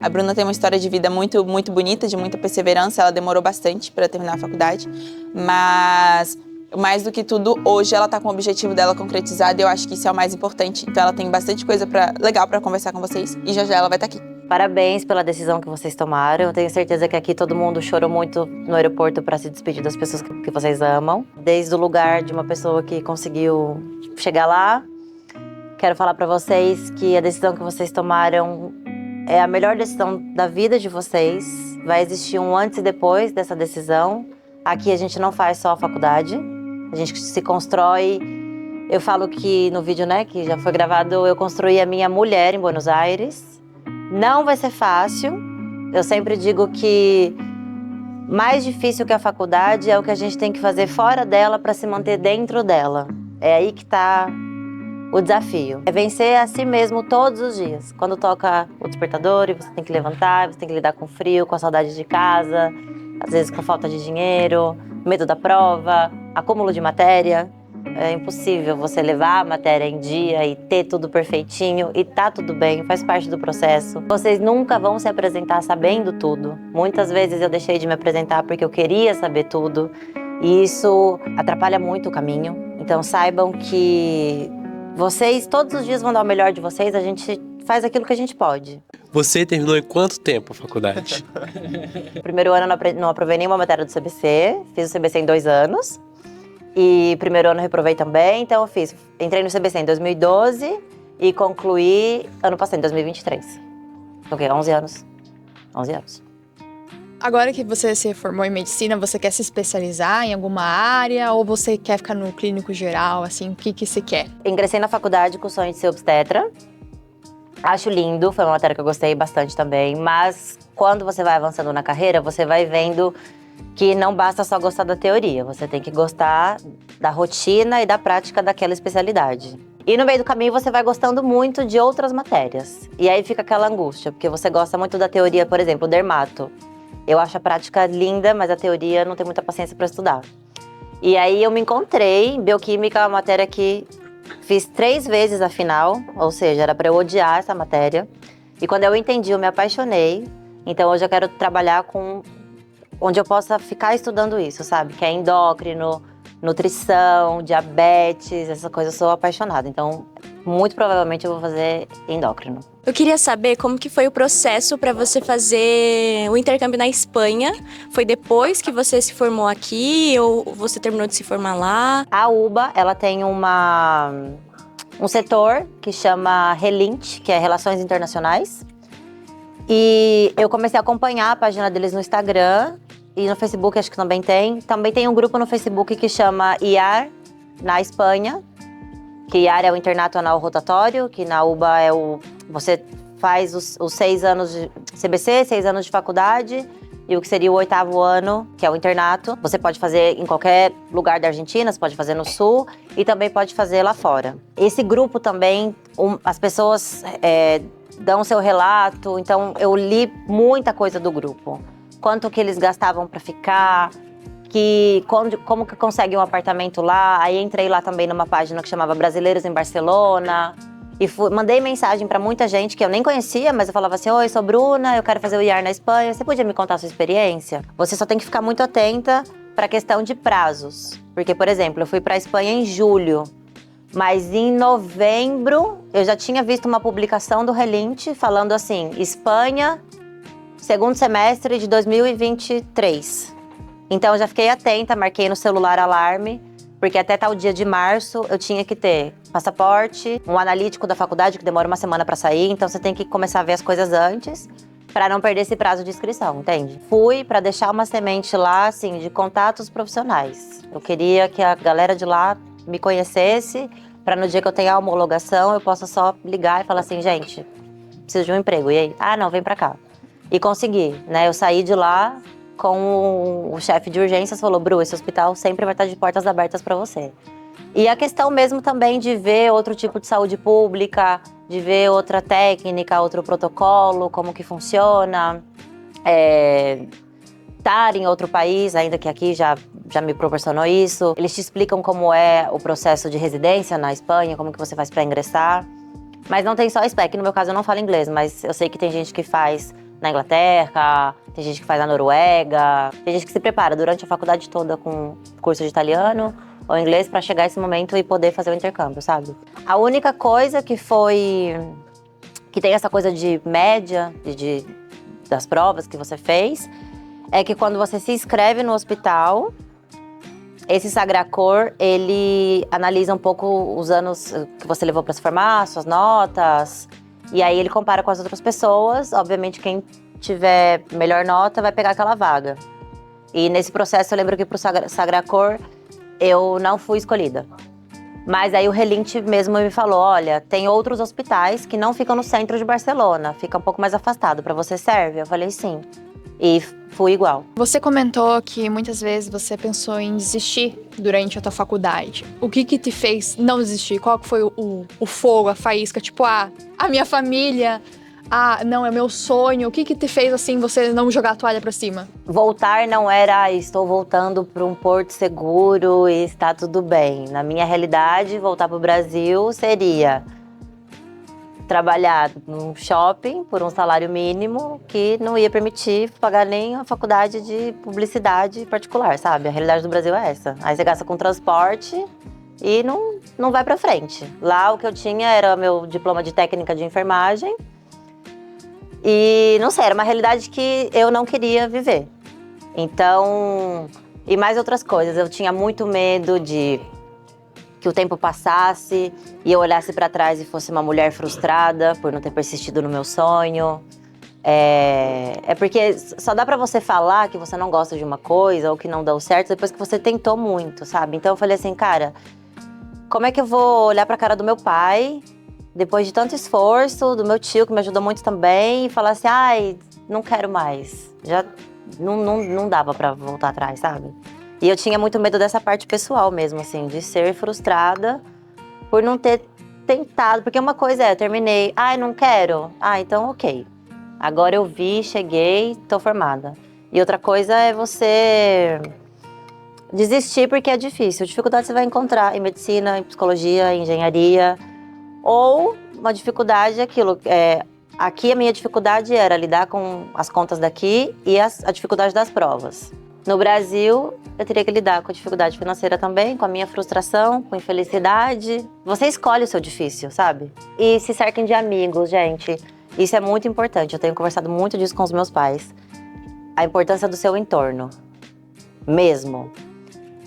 A Bruna tem uma história de vida muito, muito bonita, de muita perseverança. Ela demorou bastante para terminar a faculdade, mas mais do que tudo, hoje ela tá com o objetivo dela concretizado e eu acho que isso é o mais importante. Então ela tem bastante coisa legal para conversar com vocês e já já ela vai estar aqui. Parabéns pela decisão que vocês tomaram. Eu tenho certeza que aqui todo mundo chorou muito no aeroporto para se despedir das pessoas que vocês amam. Desde o lugar de uma pessoa que conseguiu chegar lá, quero falar para vocês que a decisão que vocês tomaram é a melhor decisão da vida de vocês. Vai existir um antes e depois dessa decisão. Aqui a gente não faz só a faculdade, a gente se constrói. Eu falo que no vídeo, né, que já foi gravado, eu construí a minha mulher em Buenos Aires. Não vai ser fácil. Eu sempre digo que mais difícil que a faculdade é o que a gente tem que fazer fora dela para se manter dentro dela. É aí que está o desafio. É vencer a si mesmo todos os dias. Quando toca o despertador e você tem que levantar, você tem que lidar com frio, com a saudade de casa, às vezes com falta de dinheiro, medo da prova, acúmulo de matéria. É impossível você levar a matéria em dia e ter tudo perfeitinho e tá tudo bem, faz parte do processo. Vocês nunca vão se apresentar sabendo tudo. Muitas vezes eu deixei de me apresentar porque eu queria saber tudo e isso atrapalha muito o caminho. Então saibam que vocês todos os dias vão dar o melhor de vocês, a gente faz aquilo que a gente pode. Você terminou em quanto tempo a faculdade? No primeiro ano eu não aprovei nenhuma matéria do CBC, fiz o CBC em 2 anos. E primeiro ano eu reprovei também, então eu entrei no CBC em 2012 e concluí ano passado, em 2023. Ok, 11 anos. 11 anos. Agora que você se formou em medicina, você quer se especializar em alguma área ou você quer ficar no clínico geral, assim, o que você quer? Ingressei na faculdade com o sonho de ser obstetra. Acho lindo, foi uma matéria que eu gostei bastante também, mas quando você vai avançando na carreira, você vai vendo que não basta só gostar da teoria, você tem que gostar da rotina e da prática daquela especialidade. E no meio do caminho você vai gostando muito de outras matérias. E aí fica aquela angústia, porque você gosta muito da teoria, por exemplo, dermato. Eu acho a prática linda, mas a teoria não tenho muita paciência para estudar. E aí eu me encontrei em bioquímica, uma matéria que fiz 3 vezes a final, ou seja, era para eu odiar essa matéria. E quando eu entendi, eu me apaixonei. Então hoje eu quero trabalhar com onde eu possa ficar estudando isso, sabe? Que é endócrino, nutrição, diabetes, essa coisa eu sou apaixonada. Então, muito provavelmente eu vou fazer endócrino. Eu queria saber como que foi o processo para você fazer o intercâmbio na Espanha. Foi depois que você se formou aqui ou você terminou de se formar lá? A UBA, ela tem um setor que chama RELINT, que é Relações Internacionais. E eu comecei a acompanhar a página deles no Instagram e no Facebook acho que também tem. Também tem um grupo no Facebook que chama IAR, na Espanha. Que IAR é o Internato Anual Rotatório, que na UBA você faz os 6 anos de CBC, 6 anos de faculdade e o que seria o 8º ano, que é o internato. Você pode fazer em qualquer lugar da Argentina, você pode fazer no Sul e também pode fazer lá fora. Esse grupo também, as pessoas dão seu relato, então eu li muita coisa do grupo. Quanto que eles gastavam para ficar, como que consegue um apartamento lá. Aí entrei lá também numa página que chamava Brasileiros em Barcelona. E mandei mensagem para muita gente que eu nem conhecia, mas eu falava assim: oi, sou Bruna, eu quero fazer o IAR na Espanha, você podia me contar a sua experiência? Você só tem que ficar muito atenta para a questão de prazos. Porque, por exemplo, eu fui para a Espanha em julho. Mas em novembro, eu já tinha visto uma publicação do Relint falando assim: Espanha, 2º semestre de 2023. Então eu já fiquei atenta, marquei no celular alarme, porque até tal dia de março eu tinha que ter passaporte, um analítico da faculdade que demora uma semana para sair, então você tem que começar a ver as coisas antes para não perder esse prazo de inscrição, entende? Fui para deixar uma semente lá, assim, de contatos profissionais. Eu queria que a galera de lá me conhecesse, para no dia que eu tenha a homologação, eu possa só ligar e falar assim: gente, preciso de um emprego. E aí? Ah, não, vem para cá. E consegui, né? Eu saí de lá com o chefe de urgências, falou: Bru, esse hospital sempre vai estar de portas abertas para você. E a questão mesmo também de ver outro tipo de saúde pública, de ver outra técnica, outro protocolo, como que funciona. Estar em outro país, ainda que aqui já me proporcionou isso. Eles te explicam como é o processo de residência na Espanha, como que você faz para ingressar. Mas não tem só SPEC, no meu caso eu não falo inglês, mas eu sei que tem gente que faz na Inglaterra, tem gente que faz na Noruega, tem gente que se prepara durante a faculdade toda com curso de italiano ou inglês para chegar esse momento e poder fazer o intercâmbio, sabe? A única coisa que tem essa coisa de média, das provas que você fez, é que quando você se inscreve no hospital, esse Sagracor, ele analisa um pouco os anos que você levou para se formar, suas notas, e aí ele compara com as outras pessoas. Obviamente, quem tiver melhor nota vai pegar aquela vaga. E nesse processo, eu lembro que pro Sagracor, eu não fui escolhida. Mas aí o Relint mesmo me falou, olha, tem outros hospitais que não ficam no centro de Barcelona, fica um pouco mais afastado, para você serve? Eu falei sim, e fui igual. Você comentou que muitas vezes você pensou em desistir durante a tua faculdade. O que te fez não desistir? Qual que foi o fogo, a faísca? Tipo, a minha família, não, é meu sonho. O que te fez, assim, você não jogar a toalha pra cima? Voltar não era, estou voltando para um porto seguro e está tudo bem. Na minha realidade, voltar para o Brasil seria trabalhar num shopping por um salário mínimo que não ia permitir pagar nem a faculdade de publicidade particular, sabe? A realidade do Brasil é essa. Aí você gasta com transporte e não vai para frente. Lá o que eu tinha era meu diploma de técnica de enfermagem. E não sei, era uma realidade que eu não queria viver. Então, e mais outras coisas. Eu tinha muito medo de que o tempo passasse e eu olhasse para trás e fosse uma mulher frustrada por não ter persistido no meu sonho. É porque só dá para você falar que você não gosta de uma coisa ou que não deu certo depois que você tentou muito, sabe? Então eu falei assim, cara, como é que eu vou olhar para a cara do meu pai depois de tanto esforço, do meu tio, que me ajudou muito também, e falar assim, ai, não quero mais. Já não dava pra voltar atrás, sabe? E eu tinha muito medo dessa parte pessoal mesmo, assim, de ser frustrada por não ter tentado. Porque uma coisa é, terminei, ai, não quero. Ah, então ok. Agora eu vi, cheguei, tô formada. E outra coisa é você desistir porque é difícil. Dificuldade você vai encontrar em medicina, em psicologia, em engenharia. Ou uma dificuldade é aquilo, aqui a minha dificuldade era lidar com as contas daqui e a dificuldade das provas. No Brasil, eu teria que lidar com a dificuldade financeira também, com a minha frustração, com a infelicidade. Você escolhe o seu difícil, sabe? E se cerquem de amigos, gente. Isso é muito importante, eu tenho conversado muito disso com os meus pais. A importância do seu entorno, mesmo.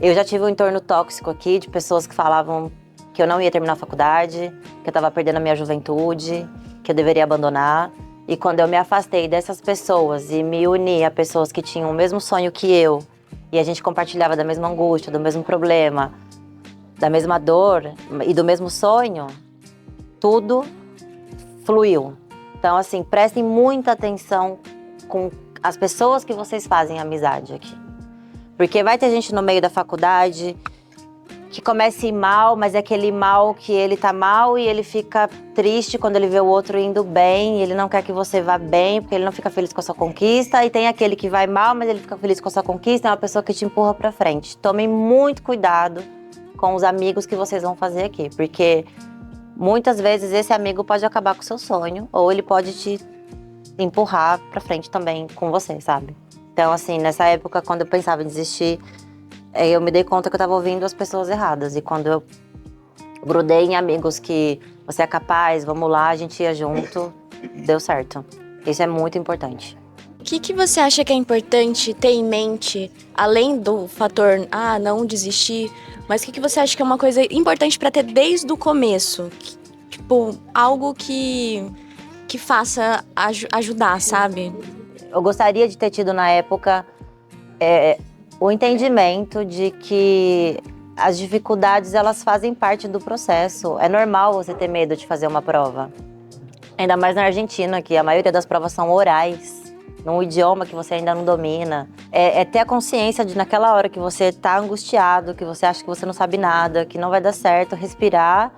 Eu já tive um entorno tóxico aqui, de pessoas que falavam que eu não ia terminar a faculdade, que eu estava perdendo a minha juventude, que eu deveria abandonar. E quando eu me afastei dessas pessoas e me uni a pessoas que tinham o mesmo sonho que eu, e a gente compartilhava da mesma angústia, do mesmo problema, da mesma dor e do mesmo sonho, tudo fluiu. Então, assim, prestem muita atenção com as pessoas que vocês fazem amizade aqui. Porque vai ter gente no meio da faculdade que comece mal, mas é aquele mal que ele tá mal e ele fica triste quando ele vê o outro indo bem, e ele não quer que você vá bem, porque ele não fica feliz com a sua conquista. E tem aquele que vai mal, mas ele fica feliz com a sua conquista, é uma pessoa que te empurra pra frente. Tomem muito cuidado com os amigos que vocês vão fazer aqui, porque muitas vezes esse amigo pode acabar com o seu sonho, ou ele pode te empurrar pra frente também com você, sabe? Então, assim, nessa época, quando eu pensava em desistir, eu me dei conta que eu tava ouvindo as pessoas erradas. E quando eu grudei em amigos que você é capaz, vamos lá, a gente ia junto, deu certo. Isso é muito importante. O que você acha que é importante ter em mente, além do fator, não desistir, mas o que você acha que é uma coisa importante pra ter desde o começo? Tipo, algo que faça ajudar, sabe? Eu gostaria de ter tido na época o entendimento de que as dificuldades, elas fazem parte do processo. É normal você ter medo de fazer uma prova. Ainda mais na Argentina, que a maioria das provas são orais, num idioma que você ainda não domina. É ter a consciência de, naquela hora que você tá angustiado, que você acha que você não sabe nada, que não vai dar certo, respirar.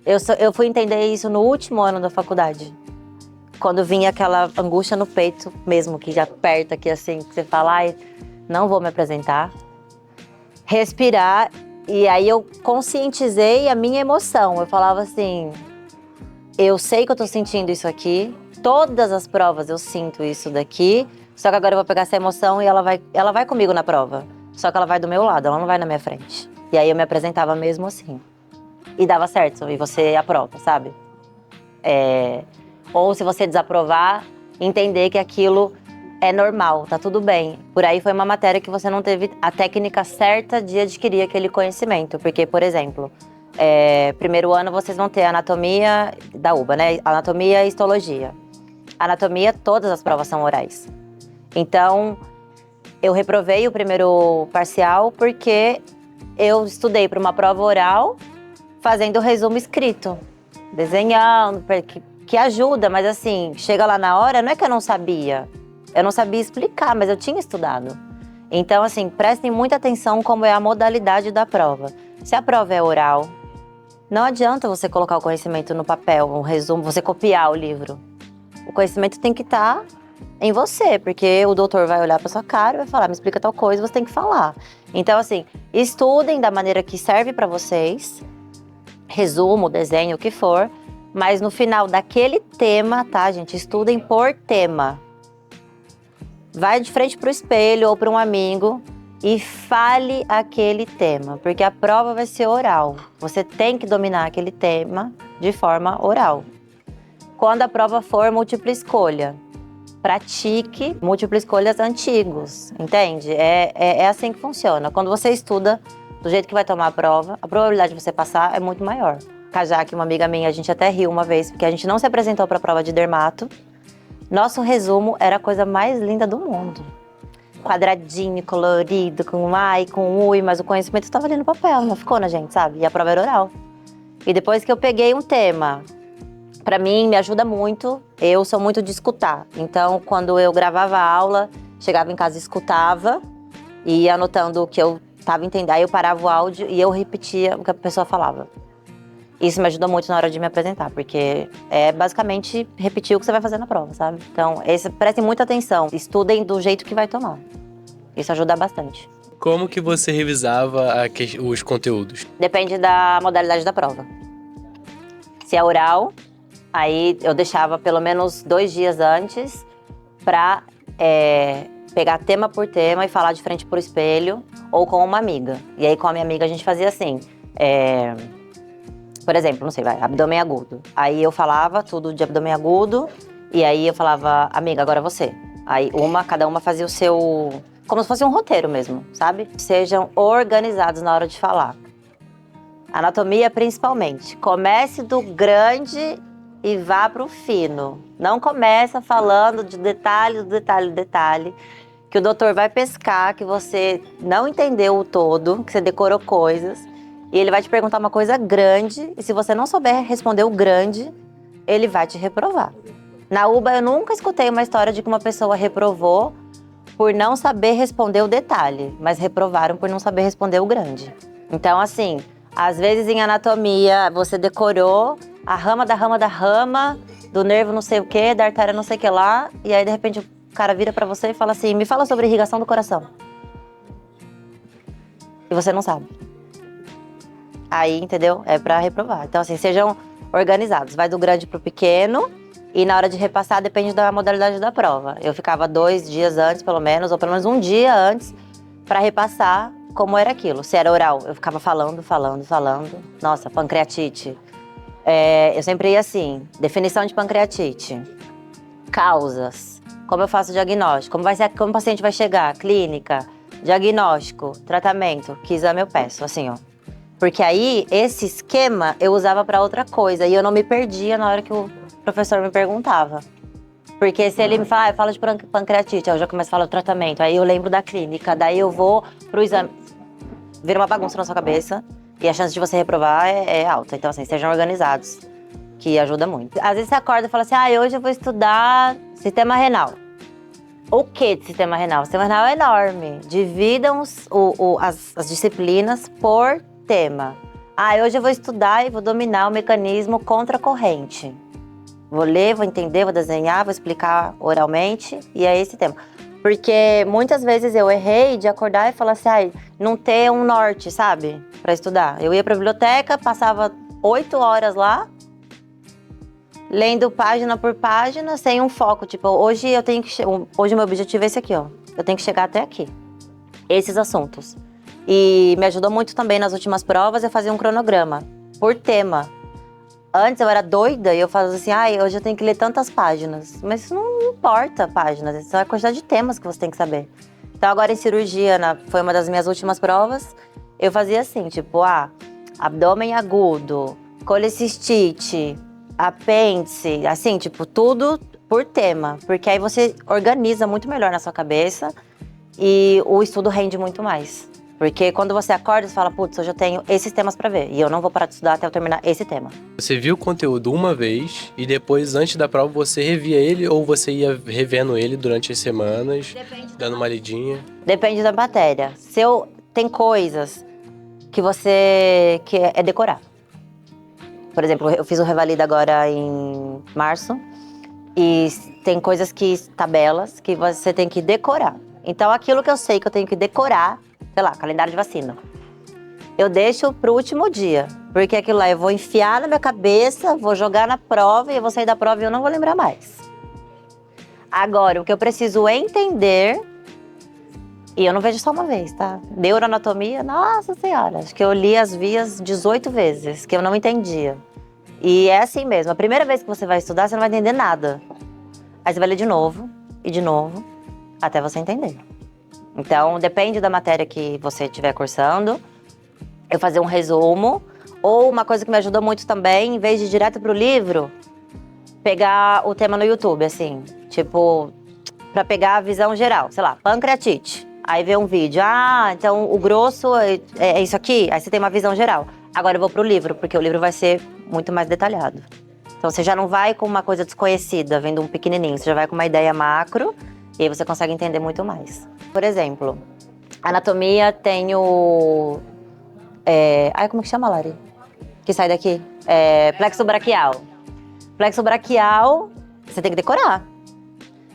Eu fui entender isso no último ano da faculdade. Quando vinha aquela angústia no peito mesmo, que já aperta aqui assim, que você fala, ai, não vou me apresentar. Respirar, e aí eu conscientizei a minha emoção. Eu falava assim, eu sei que eu tô sentindo isso aqui, Todas as provas eu sinto isso daqui, só que agora eu vou pegar essa emoção e ela vai comigo na prova. Só que ela vai do meu lado, ela não vai na minha frente. E aí eu me apresentava mesmo assim. E dava certo, e você aprova, sabe? Ou se você desaprovar, entender que aquilo é normal, tá tudo bem. Por aí foi uma matéria que você não teve a técnica certa de adquirir aquele conhecimento. Porque, por exemplo, primeiro ano vocês vão ter anatomia da UBA, né? Anatomia e histologia. Anatomia, todas as provas são orais. Então, eu reprovei o primeiro parcial porque eu estudei para uma prova oral fazendo resumo escrito, desenhando, que ajuda, mas assim, chega lá na hora, não é que eu não sabia explicar, mas eu tinha estudado. Então, assim, prestem muita atenção como é a modalidade da prova. Se a prova é oral, não adianta você colocar o conhecimento no papel, um resumo, você copiar o livro. O conhecimento tem que estar em você, porque o doutor vai olhar para sua cara e vai falar, me explica tal coisa, você tem que falar. Então, assim, estudem da maneira que serve para vocês, resumo, desenho, o que for, mas no final daquele tema, tá, gente? Estudem por tema. Vai de frente pro espelho ou para um amigo e fale aquele tema, porque a prova vai ser oral. Você tem que dominar aquele tema de forma oral. Quando a prova for múltipla escolha, pratique múltipla escolhas antigos, entende? É assim que funciona. Quando você estuda do jeito que vai tomar a prova, a probabilidade de você passar é muito maior. A Jaque, uma amiga minha, a gente até riu uma vez, porque a gente não se apresentou para a prova de dermato. Nosso resumo era a coisa mais linda do mundo. Quadradinho, colorido, com ai, com ui, mas o conhecimento estava ali no papel, não ficou na gente, sabe? E a prova era oral. E depois que eu peguei um tema, para mim me ajuda muito, eu sou muito de escutar. Então, quando eu gravava a aula, chegava em casa e escutava, e ia anotando o que eu estava entendendo. Aí eu parava o áudio e eu repetia o que a pessoa falava. Isso me ajuda muito na hora de me apresentar, porque é basicamente repetir o que você vai fazer na prova, sabe? Então, prestem muita atenção, estudem do jeito que vai tomar. Isso ajuda bastante. Como que você revisava os conteúdos? Depende da modalidade da prova. Se é oral, aí eu deixava pelo menos 2 dias antes pra pegar tema por tema e falar de frente pro espelho ou com uma amiga. E aí com a minha amiga a gente fazia assim, por exemplo, não sei, abdômen agudo. Aí eu falava tudo de abdômen agudo e aí eu falava, amiga, agora você. Aí cada uma fazia o seu, como se fosse um roteiro mesmo, sabe? Sejam organizados na hora de falar. Anatomia principalmente. Comece do grande e vá pro fino. Não começa falando de detalhe, detalhe, que o doutor vai pescar, que você não entendeu o todo, que você decorou coisas. E ele vai te perguntar uma coisa grande, e se você não souber responder o grande, ele vai te reprovar. Na UBA, eu nunca escutei uma história de que uma pessoa reprovou por não saber responder o detalhe, mas reprovaram por não saber responder o grande. Então, assim, às vezes em anatomia, você decorou a rama da rama da rama, do nervo não sei o quê, da artéria não sei o que lá, e aí, de repente, o cara vira pra você e fala assim, me fala sobre irrigação do coração. E você não sabe. Aí, entendeu? É pra reprovar. Então, assim, sejam organizados. Vai do grande pro pequeno e na hora de repassar depende da modalidade da prova. Eu ficava 2 dias antes, pelo menos, ou pelo menos 1 dia antes pra repassar como era aquilo. Se era oral, eu ficava falando. Nossa, pancreatite. Eu sempre ia assim, definição de pancreatite. Causas. Como eu faço o diagnóstico? Como o paciente vai chegar? Clínica. Diagnóstico. Tratamento. Que exame eu peço? Assim, ó. Porque aí, esse esquema eu usava para outra coisa e eu não me perdia na hora que o professor me perguntava. Porque se ele me fala, fala de pancreatite, aí eu já começo a falar do tratamento, aí eu lembro da clínica, daí eu vou pro exame. Vira uma bagunça na sua cabeça e a chance de você reprovar é alta. Então, assim, sejam organizados, que ajuda muito. Às vezes você acorda e fala assim, hoje eu vou estudar sistema renal. O que de sistema renal? O sistema renal é enorme. Dividam as disciplinas por tema. Hoje eu vou estudar e vou dominar o mecanismo contracorrente. Vou ler, vou entender, vou desenhar, vou explicar oralmente e é esse tema. Porque muitas vezes eu errei de acordar e falar assim, não ter um norte, sabe? Pra estudar. Eu ia pra biblioteca, passava 8 horas lá lendo página por página, sem um foco. Tipo, hoje eu tenho que... Hoje o meu objetivo é esse aqui, ó. Eu tenho que chegar até aqui. Esses assuntos. E me ajudou muito também nas últimas provas eu fazer um cronograma, por tema. Antes eu era doida e eu falava assim, hoje eu tenho que ler tantas páginas. Mas isso não importa páginas, isso é a quantidade de temas que você tem que saber. Então agora em cirurgia, foi uma das minhas últimas provas, eu fazia assim, tipo, abdômen agudo, colecistite, apêndice, assim, tipo, tudo por tema. Porque aí você organiza muito melhor na sua cabeça e o estudo rende muito mais. Porque quando você acorda, você fala, putz, hoje eu tenho esses temas pra ver. E eu não vou parar de estudar até eu terminar esse tema. Você viu o conteúdo uma vez e depois, antes da prova, você revia ele ou você ia revendo ele durante as semanas, dando uma lidinha? Depende da matéria. Tem coisas que que é decorar. Por exemplo, eu fiz o Revalida agora em março. E tem tabelas, que você tem que decorar. Então, aquilo que eu sei que eu tenho que decorar, sei lá, calendário de vacina, eu deixo pro último dia. Porque aquilo lá eu vou enfiar na minha cabeça, vou jogar na prova e eu vou sair da prova e eu não vou lembrar mais. Agora, o que eu preciso entender, e eu não vejo só uma vez, tá? Neuroanatomia, nossa senhora, acho que eu li as vias 18 vezes, que eu não entendia. E é assim mesmo, a primeira vez que você vai estudar, você não vai entender nada. Aí você vai ler de novo, até você entender. Então, depende da matéria que você estiver cursando, eu fazer um resumo, ou uma coisa que me ajudou muito também, em vez de ir direto pro livro, pegar o tema no YouTube, assim, tipo, pra pegar a visão geral, sei lá, pancreatite. Aí vê um vídeo, então o grosso é isso aqui, aí você tem uma visão geral. Agora eu vou pro livro, porque o livro vai ser muito mais detalhado. Então você já não vai com uma coisa desconhecida, vendo um pequenininho, você já vai com uma ideia macro, e aí você consegue entender muito mais. Por exemplo, anatomia tem o... como que chama, Lari? Que sai daqui? Plexo braquial. Plexo braquial, você tem que decorar.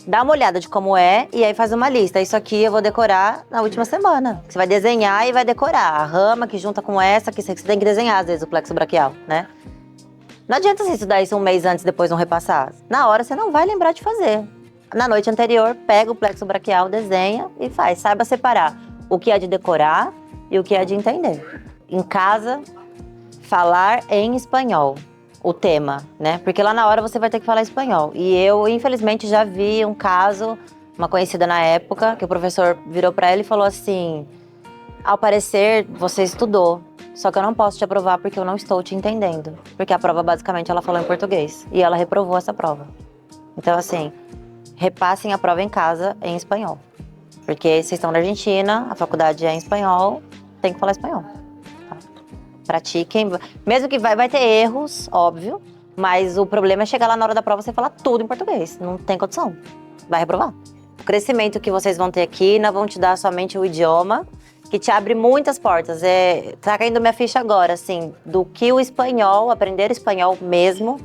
Dá uma olhada de como é e aí faz uma lista. Isso aqui eu vou decorar na última semana. Você vai desenhar e vai decorar. A rama que junta com essa, que você tem que desenhar, às vezes, o plexo braquial, né? Não adianta você estudar isso um mês antes e depois não repassar. Na hora você não vai lembrar de fazer. Na noite anterior, pega o plexo braquial, desenha e faz. Saiba separar o que é de decorar e o que é de entender. Em casa, falar em espanhol, o tema, né? Porque lá na hora você vai ter que falar espanhol. E eu, infelizmente, já vi um caso, uma conhecida na época, que o professor virou pra ela e falou assim: ao parecer, você estudou, só que eu não posso te aprovar porque eu não estou te entendendo. Porque a prova, basicamente, ela falou em português. E ela reprovou essa prova. Então, assim, repassem a prova em casa em espanhol. Porque vocês estão na Argentina, a faculdade é em espanhol, tem que falar espanhol. Tá? Pratiquem. Mesmo que vai ter erros, óbvio, mas o problema é chegar lá na hora da prova e você falar tudo em português. Não tem condição. Vai reprovar. O crescimento que vocês vão ter aqui não vão te dar somente o idioma, que te abre muitas portas. Tá caindo minha ficha agora, assim, do que o espanhol, aprender espanhol mesmo,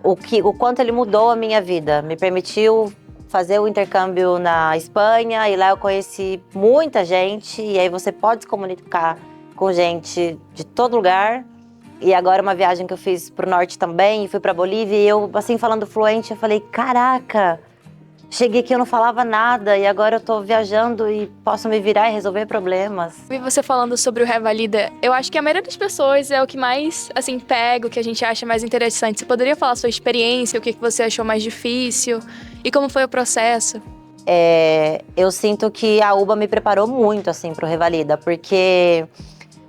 o quanto ele mudou a minha vida. Me permitiu fazer o intercâmbio na Espanha e lá eu conheci muita gente e aí você pode se comunicar com gente de todo lugar. E agora uma viagem que eu fiz pro norte também, e fui pra Bolívia e eu, assim, falando fluente, eu falei, caraca, cheguei aqui, eu não falava nada e agora eu tô viajando e posso me virar e resolver problemas. Vi você falando sobre o Revalida, eu acho que a maioria das pessoas é o que mais, assim, pega, o que a gente acha mais interessante. Você poderia falar a sua experiência, o que você achou mais difícil e como foi o processo? Eu sinto que a UBA me preparou muito, assim, pro Revalida, porque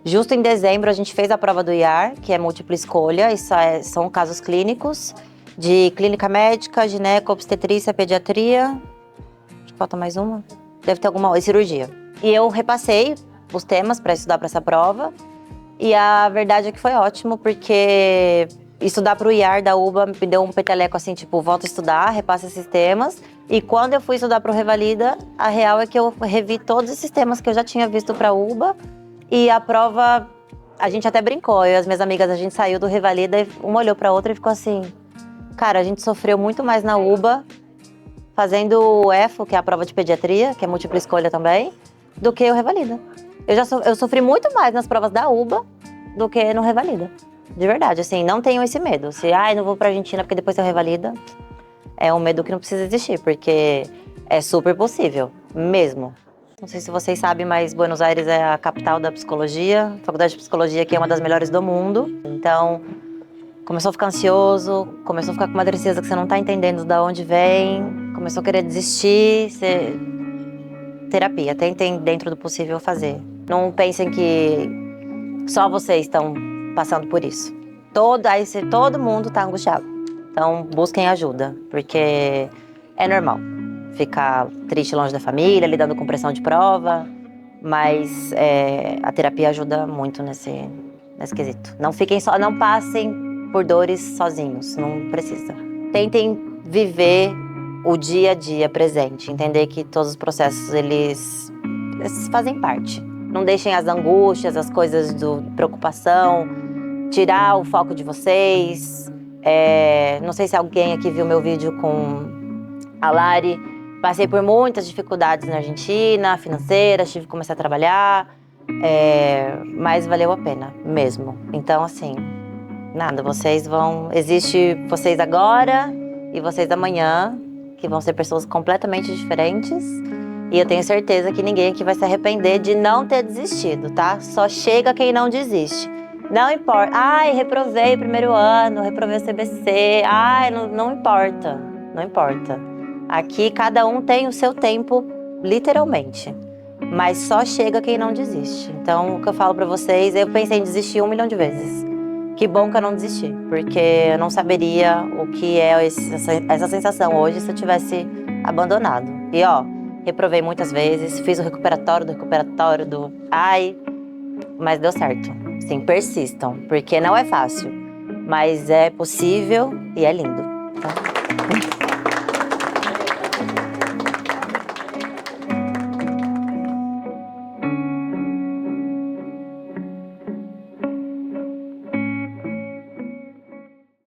justo em dezembro a gente fez a prova do IAR, que é múltipla escolha, isso são casos clínicos, de clínica médica, gineco, obstetrícia, pediatria. Acho que falta mais uma. Deve ter alguma, cirurgia. E eu repassei os temas para estudar para essa prova. E a verdade é que foi ótimo, porque estudar para o IAR da UBA me deu um peteleco assim, tipo, volta a estudar, repassa esses temas. E quando eu fui estudar para o Revalida, a real é que eu revi todos esses temas que eu já tinha visto para a UBA. E a prova, a gente até brincou, eu e as minhas amigas, a gente saiu do Revalida e uma olhou para a outra e ficou assim: cara, a gente sofreu muito mais na UBA, fazendo o EFO, que é a prova de pediatria, que é múltipla escolha também, do que o Revalida. Eu sofri muito mais nas provas da UBA do que no Revalida. De verdade, assim, não tenham esse medo. Se, não vou pra Argentina porque depois eu revalida. É um medo que não precisa existir, porque é super possível, mesmo. Não sei se vocês sabem, mas Buenos Aires é a capital da psicologia. A faculdade de psicologia aqui é uma das melhores do mundo. Então, começou a ficar ansioso, começou a ficar com uma tristeza que você não tá entendendo de onde vem, começou a querer desistir. Terapia, tentem dentro do possível fazer. Não pensem que só vocês estão passando por isso. Todo mundo tá angustiado. Então, busquem ajuda, porque é normal ficar triste longe da família, lidando com pressão de prova, mas a terapia ajuda muito nesse quesito. Não fiquem só, não passem por dores sozinhos, não precisa. Tentem viver o dia a dia presente, entender que todos os processos, eles fazem parte. Não deixem as angústias, as coisas de preocupação, tirar o foco de vocês. Não sei se alguém aqui viu meu vídeo com a Lari. Passei por muitas dificuldades na Argentina, financeiras, tive que começar a trabalhar, mas valeu a pena, mesmo. Então, assim, nada, existe vocês agora e vocês amanhã, que vão ser pessoas completamente diferentes. E eu tenho certeza que ninguém aqui vai se arrepender de não ter desistido, tá? Só chega quem não desiste. Não importa. Reprovei o primeiro ano, reprovei o CBC. Não importa. Não importa. Aqui cada um tem o seu tempo, literalmente. Mas só chega quem não desiste. Então, o que eu falo pra vocês, eu pensei em desistir 1 milhão de vezes. Que bom que eu não desisti, porque eu não saberia o que é essa sensação hoje se eu tivesse abandonado. E reprovei muitas vezes, fiz o recuperatório do mas deu certo. Sim, persistam, porque não é fácil, mas é possível e é lindo. Tá?